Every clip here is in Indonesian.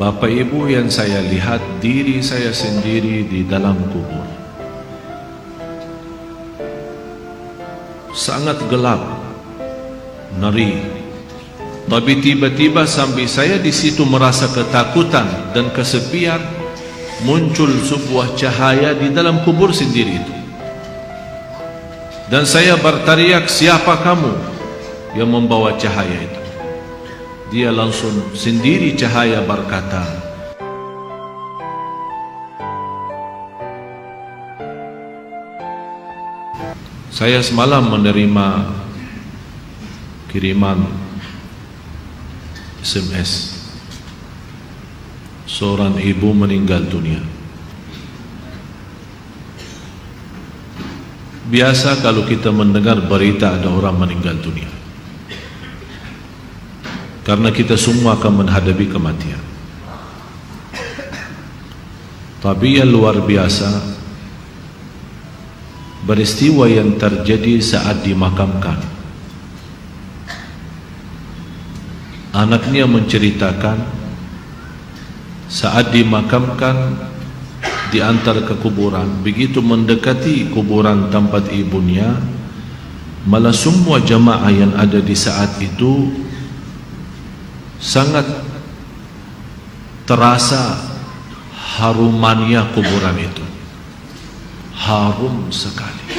Bapak Ibu yang saya lihat diri saya sendiri di dalam kubur. Sangat gelap, ngeri. Tapi tiba-tiba sambil saya di situ merasa ketakutan dan kesepian, muncul sebuah cahaya di dalam kubur sendiri itu. Dan saya berteriak, siapa kamu yang membawa cahaya itu? Dia langsung sendiri cahaya berkata, saya semalam menerima kiriman SMS, seorang ibu meninggal dunia. Biasa kalau kita mendengar berita ada orang meninggal dunia, karena kita semua akan menghadapi kematian. Tapi yang luar biasa, peristiwa yang terjadi saat dimakamkan. Anaknya menceritakan saat dimakamkan di antara kekuburan, begitu mendekati kuburan tempat ibunya, malah semua jamaah yang ada di saat itu sangat terasa harumannya kuburan itu. Harum sekali,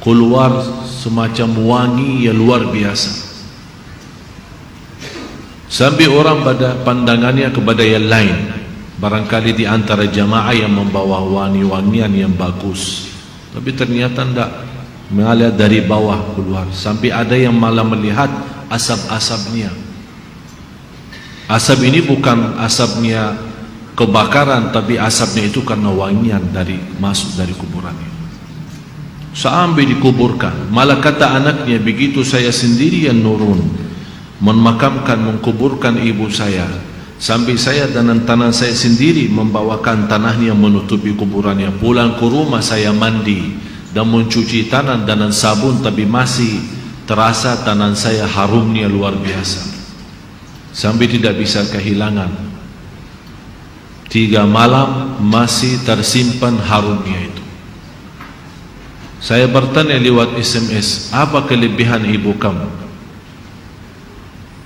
keluar semacam wangi yang luar biasa, sampai orang pada pandangannya kepada yang lain, barangkali di antara jamaah yang membawa wangi-wangian yang bagus, tapi ternyata tidak, mengalir dari bawah keluar, sampai ada yang malah melihat asap-asapnya. Asap ini bukan asapnya kebakaran, tapi asapnya itu karena wangian dari masuk dari kuburannya. Sampai dikuburkan, malah kata anaknya, begitu saya sendiri yang nurun memakamkan, mengkuburkan ibu saya, sampai saya dan tanah saya sendiri membawakan tanahnya menutupi kuburannya. Pulang ke rumah saya mandi dan mencuci tanah dengan sabun, tapi masih terasa tanah saya harumnya luar biasa, sampai tidak bisa kehilangan. 3 malam masih tersimpan harumnya itu. Saya bertanya lewat SMS, apa kelebihan ibu kamu?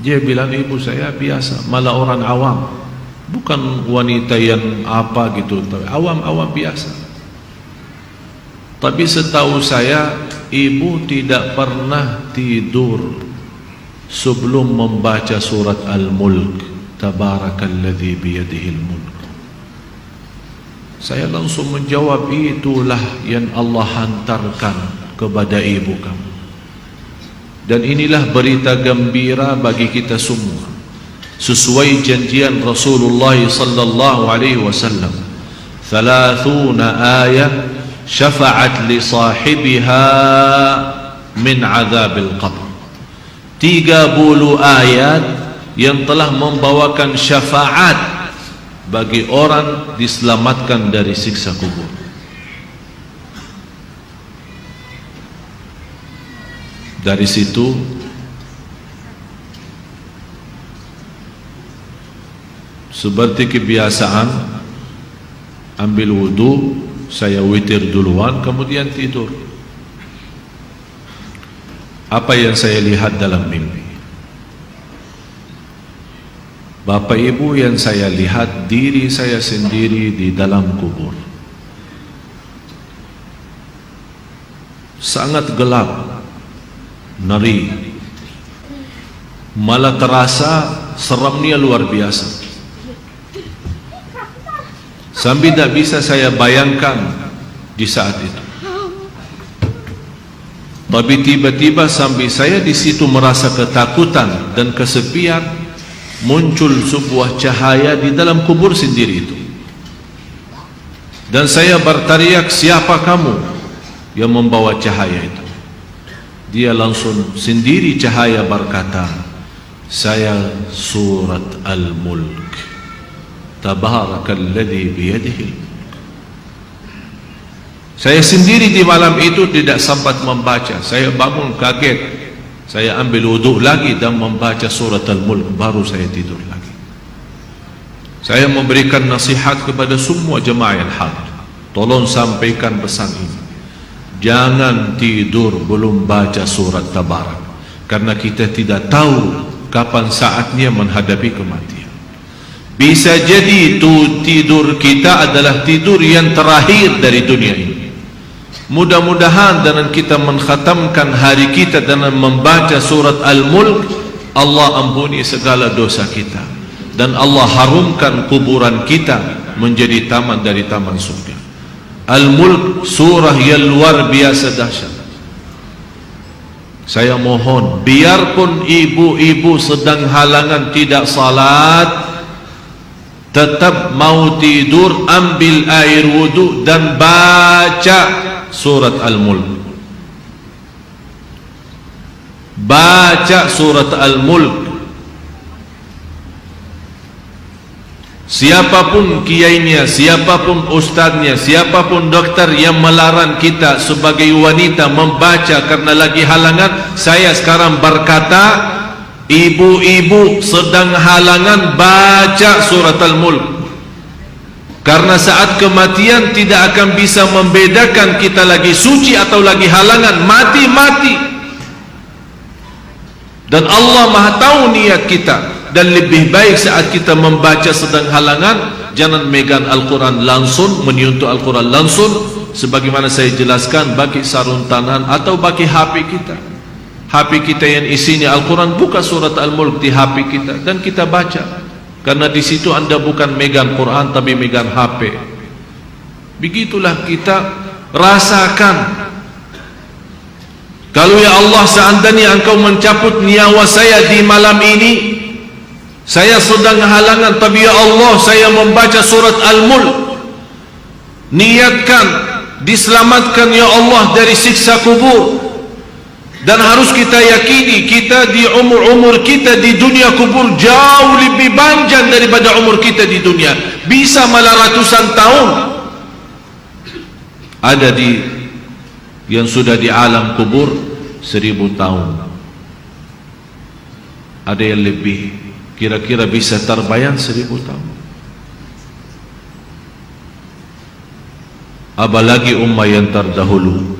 Dia bilang, ibu saya biasa, malah orang awam, bukan wanita yang apa gitu, awam-awam biasa. Tapi setahu saya, ibu tidak pernah tidur sebelum membaca surat Al-Mulk, Tabarakalladzi biyadihil mulk. Saya langsung menjawab, itulah yang Allah hantarkan kepada ibu kamu. Dan inilah berita gembira bagi kita semua, sesuai janjian Rasulullah sallallahu alaihi wasallam, 30 ayat syafa'at li sahibiha min azabil qabr. 30 ayat yang telah membawakan syafaat bagi orang diselamatkan dari siksa kubur. Dari situ seperti kebiasaan, ambil wudu, saya witir duluan, kemudian tidur. Apa yang saya lihat dalam mimpi? Bapak Ibu yang saya lihat diri saya sendiri di dalam kubur. Sangat gelap, ngeri, malah terasa seramnya luar biasa, sampai tidak bisa saya bayangkan di saat itu. Tapi tiba-tiba sampai saya di situ merasa ketakutan dan kesepian, muncul sebuah cahaya di dalam kubur sendiri itu. Dan saya berteriak, siapa kamu yang membawa cahaya itu? Dia langsung sendiri cahaya berkata, saya surat Al-Mulk, Tabarakalladzi biyadihil mulk. Saya sendiri di malam itu tidak sempat membaca. Saya bangun kaget, saya ambil wudhu lagi dan membaca surat Al-Mulk, baru saya tidur lagi. Saya memberikan nasihat kepada semua jemaah yang hadir. Tolong sampaikan pesan ini. Jangan tidur belum baca surat Tabarak, karena kita tidak tahu kapan saatnya menghadapi kematian. Bisa jadi tidur kita adalah tidur yang terakhir dari dunia ini. Mudah-mudahan dengan kita mengkhatamkan hari kita dengan membaca surat Al-Mulk, Allah ampuni segala dosa kita, dan Allah harumkan kuburan kita menjadi taman dari taman surga. Al-Mulk surah yang luar biasa dahsyat. Saya mohon, biarpun ibu-ibu sedang halangan tidak salat, tetap mau tidur, ambil air wudu dan baca surat Al-Mulk. Baca surat Al-Mulk. Siapapun kiainya, siapapun ustaznya, siapapun dokter yang melarang kita sebagai wanita membaca karena lagi halangan, saya sekarang berkata, ibu-ibu sedang halangan, baca surat Al-Mulk. Karena saat kematian tidak akan bisa membedakan kita lagi suci atau lagi halangan, mati-mati. Dan Allah Maha tahu niat kita. Dan lebih baik saat kita membaca sedang halangan, jangan megang Al-Quran langsung, menyentuh Al-Quran langsung, sebagaimana saya jelaskan, bagi sarung tangan atau bagi HP kita. HP kita yang isinya Al-Quran, buka surat Al-Mulk di HP kita dan kita baca. Karena di situ anda bukan megang Quran tapi megang HP. Begitulah kita rasakan. Kalau ya Allah, seandainya engkau mencabut nyawa saya di malam ini, saya sedang halangan, tapi ya Allah, saya membaca surat Al-Mulk. Niatkan diselamatkan ya Allah dari siksa kubur. Dan harus kita yakini, kita di umur kita di dunia kubur jauh lebih panjang daripada umur kita di dunia. Bisa malah ratusan tahun. Ada yang sudah di alam kubur 1000 tahun. Ada yang lebih. Kira-kira bisa terbayang 1000 tahun. Apalagi ummah yang terdahulu.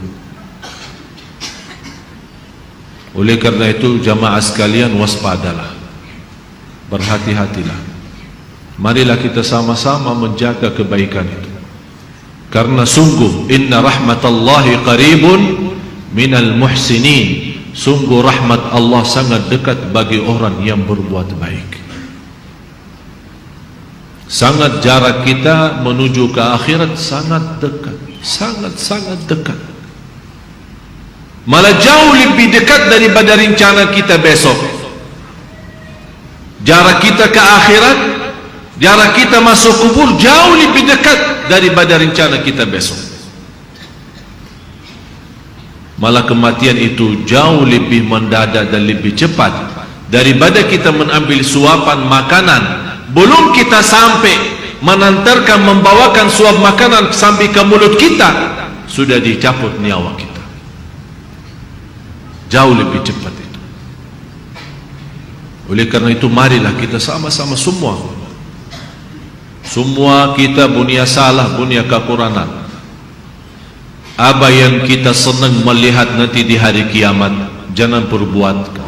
Oleh karena itu jamaah sekalian, waspadalah, berhati-hatilah. Marilah kita sama-sama menjaga kebaikan itu. Karena sungguh inna rahmatallahi qaribun minal muhsinin. Sungguh rahmat Allah sangat dekat bagi orang yang berbuat baik. Sangat jarak kita menuju ke akhirat sangat dekat, sangat-sangat dekat. Malah jauh lebih dekat daripada rencana kita besok. Jarak kita ke akhirat, jarak kita masuk kubur jauh lebih dekat daripada rencana kita besok. Malah kematian itu jauh lebih mendadak dan lebih cepat daripada kita mengambil suapan makanan. Belum kita sampai menantarkan, membawakan suap makanan sampai ke mulut kita, sudah dicabut nyawa kita. Jauh lebih cepat itu. Oleh karena itu marilah kita sama-sama semua kita punya salah, punya kekurangan. Apa yang kita senang melihat nanti di hari kiamat, jangan perbuat.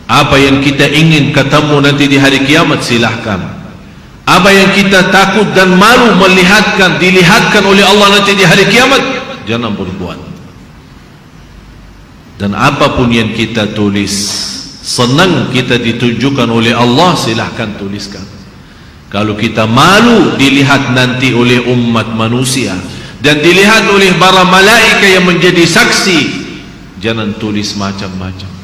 Apa yang kita ingin ketemu nanti di hari kiamat, silahkan. Apa yang kita takut dan malu dilihatkan oleh Allah nanti di hari kiamat, jangan berbuat. Dan apapun yang kita tulis, senang kita ditunjukkan oleh Allah, silahkan tuliskan. Kalau kita malu dilihat nanti oleh umat manusia dan dilihat oleh para malaikat yang menjadi saksi, jangan tulis macam-macam.